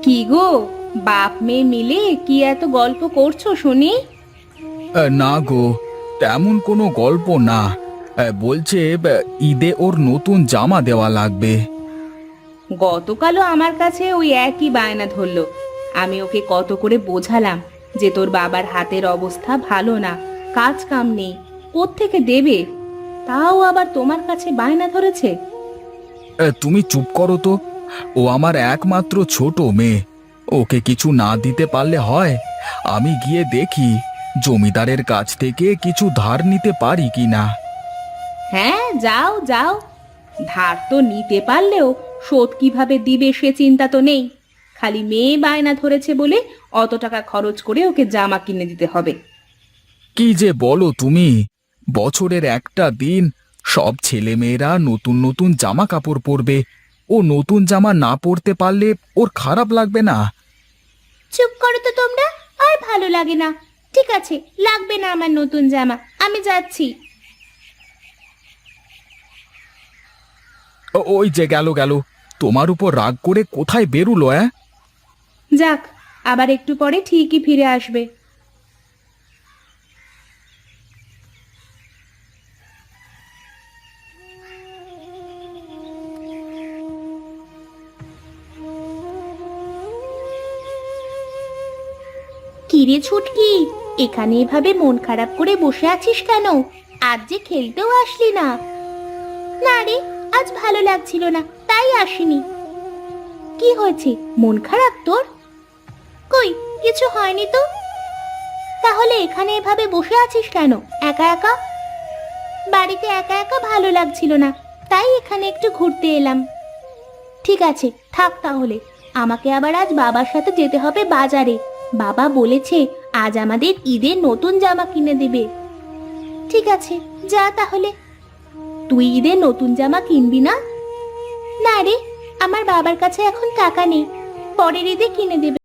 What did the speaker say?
কি গো, বাপ মেয়ে মিলে কি এত গল্প করছো শুনি? না গো, তেমন কোনো গল্প না। বলছে ঈদে ওর নতুন জামা দেওয়া লাগবে। গতকালও আমার কাছে ওই একই বায়না ধরলো। আমি ওকে কত করে বোঝালাম যে তোর বাবার হাতের অবস্থা ভালো না, কাজ কাম নেই, কোত্থেকে দেবে। তাও আবার তোমার কাছে বায়না ধরেছে। তুমি চুপ করো তো। ও আমার একমাত্র ছোট মেয়ে। ওকে কিছু না দিতে পারলে হয়? আমি গিয়ে দেখি জমিদারের কাছ থেকে কিছু ধার নিতে পারি কিনা। হ্যাঁ, যাও যাও। ধার তো নিতে পারলেও শোধ কিভাবে দিবে সে চিন্তা তো নেই। খালি মেয়ে বায়না ধরেছে বলে অত টাকা খরচ করে ওকে জামা কিনে দিতে হবে। কি যে বলো তুমি! বছরের একটা দিন সব ছেলেমেয়েরা নতুন নতুন জামা কাপড় পরবে। ও নতুন জামা না পরতে পারলে ওর খারাপ লাগবে না? চুপ করো তো তোমরা, আর ভালো লাগে না। ঠিক আছে, লাগবে না আমার নতুন জামা, আমি যাচ্ছি। ওই যে গেল গেল, তোমার উপর রাগ করে কোথায় বেরুলো? যাক, আবার একটু পরে ঠিকই ফিরে আসবে। কিরে ছুটকি, এখানে এভাবে মন খারাপ করে বসে আছিস কেন? আজ যে খেলতেও আসলি না। না রে, আজ ভালো লাগছিল না, তাই আসিনি। কি হয়েছে, মন খারাপ তোর? কই, কিছু হয়নি তো। তাহলে এখানে এভাবে বসে আছিস কেন একা একা? বাড়িতে একা একা ভালো লাগছিল না, তাই এখানে একটু ঘুরতে এলাম। ঠিক আছে, থাক তাহলে। আমাকে আবার আজ বাবার সাথে যেতে হবে বাজারে। বাবা বলেছে আজ আমাদের ঈদের নতুন জামা কিনে দেবে। ঠিক আছে, যা তাহলে। তুই ঈদের নতুন জামা কিনবি না? না রে, আমার বাবার কাছে এখন টাকা নেই, পরের ঈদে কিনে দেবে।